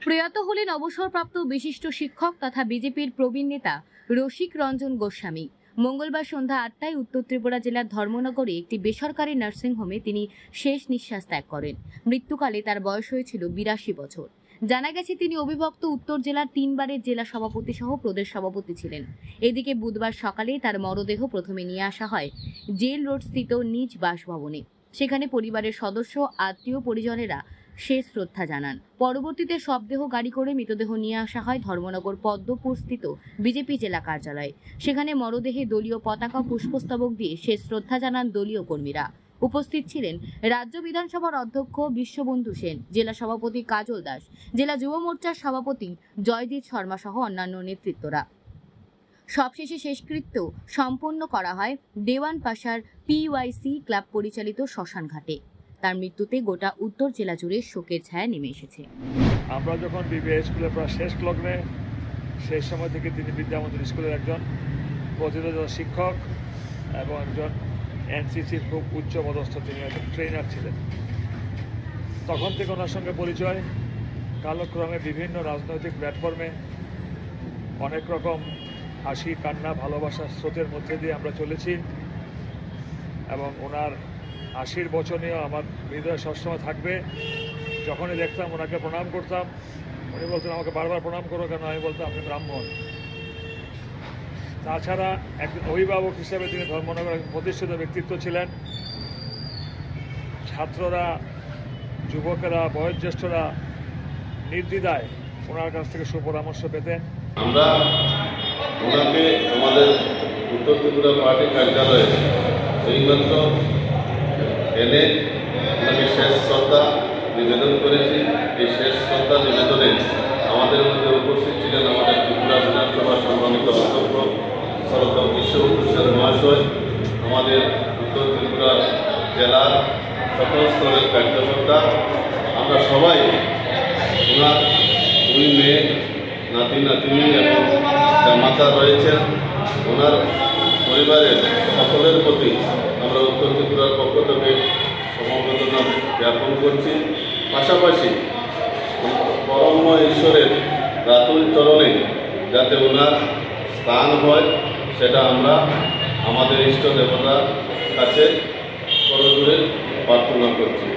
প্রয়াত হলেন অবসরপ্রাপ্ত বিশিষ্ট শিক্ষক তথা বিজেপির প্রবীণ নেতা রসিক রঞ্জন গোস্বামী। মঙ্গলবার সন্ধ্যা ৮টায় উত্তর ত্রিপুরা জেলার ধর্মনগরে একটি বেসরকারি নার্সিংহোমে তিনি শেষ নিঃশ্বাস ত্যাগ করেন। মৃত্যুকালে তার বয়স হয়েছিল ৮২ বছর। জানা গেছে তিনি অবিভক্ত উত্তর জেলার ৩ বারের জেলা সভাপতি সহ প্রদেশ সভাপতি ছিলেন। এদিকে বুধবার সকালে তার মরদেহ প্রথমে নিয়ে আসা হয় জেল রোড স্থিত নিজ বাসভবনে। সেখানে পরিবারের সদস্য, আত্মীয় পরিজনেরা শেষ শ্রদ্ধা জানান। পরবর্তীতে শবদেহ গাড়ি করে মৃতদেহ নিয়ে আসা হয় ধর্মনগর পদ্মপুর স্থিত বিজেপি জেলা কার্যালয়ে। সেখানে মরদেহে দলীয় পতাকা পুষ্পস্তবক দিয়ে শেষ শ্রদ্ধা জানান দলীয় কর্মীরা। উপস্থিত ছিলেন রাজ্য বিধানসভার অধ্যক্ষ বিশ্ববন্ধু সেন, জেলা সভাপতি কাজল দাস, জেলা যুব মোর্চার সভাপতি জয়জিৎ শর্মা সহ অন্যান্য নেতৃত্বরা। সবশেষে শেষকৃত্য সম্পন্ন করা হয় দেওয়ান পাশার পিওয়াইসি ক্লাব পরিচালিত শ্মশান ঘাটে। তার মৃত্যুতে গোটা উত্তর জেলা জুড়ে শোকের ছায়া নেমে এসেছে। আমরা যখন বিবিএ স্কুলের প্রায় শেষ লগ্নে, সেই সময় থেকে তিনি বিদ্যামন্দির স্কুলের একজন প্রথিত শিক্ষক এবং একজন এনসিসির খুব উচ্চ পদস্থ তিনি একজন ট্রেনার ছিলেন। তখন থেকে ওনার সঙ্গে পরিচয়। কালক্রমে বিভিন্ন রাজনৈতিক প্ল্যাটফর্মে অনেক রকম হাসি, কান্না, ভালোবাসার স্রোতের মধ্যে দিয়ে আমরা চলেছি এবং ওনার হাসির বচনেও আমার হৃদয় সবসময় থাকবে। যখনই দেখতাম ওনাকে প্রণাম করতাম, উনি বলতেন আমাকে বারবার প্রণাম করো কেন? আমি বলতাম আপনি ব্রাহ্মণ। তাছাড়া একজন অভিভাবক হিসেবে তিনি ধর্মনগরের প্রতিষ্ঠিত ব্যক্তিত্ব ছিলেন। ছাত্ররা, যুবকেরা, বয়োজ্যেষ্ঠরা নির্দ্বিধায় ওনার কাছ থেকে সুপরামর্শ পেতেন। আমরা ওনাকে আমাদের উত্তর ত্রিপুরা পার্টি কার্যালয়ে এইমাত্র এনে ওনাকে শেষ শ্রদ্ধা নিবেদন করেছি। এই শেষ শ্রদ্ধা নিবেদনে আমাদের মধ্যে উপস্থিত ছিলেন আমাদের ত্রিপুরা বিধানসভার সম্মানিত অধ্যক্ষ শ্রদ্ধা বিশ্ববন্ধু সেন মহাশয়, আমাদের উত্তর ত্রিপুরা জেলার সকল স্তরের কার্যকর্তা। আমরা সবাই ওনার 2 মেয়ে, নাতি নাতিনি এবং জামাতা রয়েছেন, ওনার পরিবারের সকলের প্রতি আমরা উত্তর ত্রিপুরার পক্ষ থেকে সমবেদনা জ্ঞাপন করছি। পাশাপাশি পরমময় ঈশ্বরের রাতুল চরণে যাতে ওনার স্থান হয় সেটা আমরা আমাদের ইষ্ট দেবতার কাছে করজোড়ে প্রার্থনা করছি।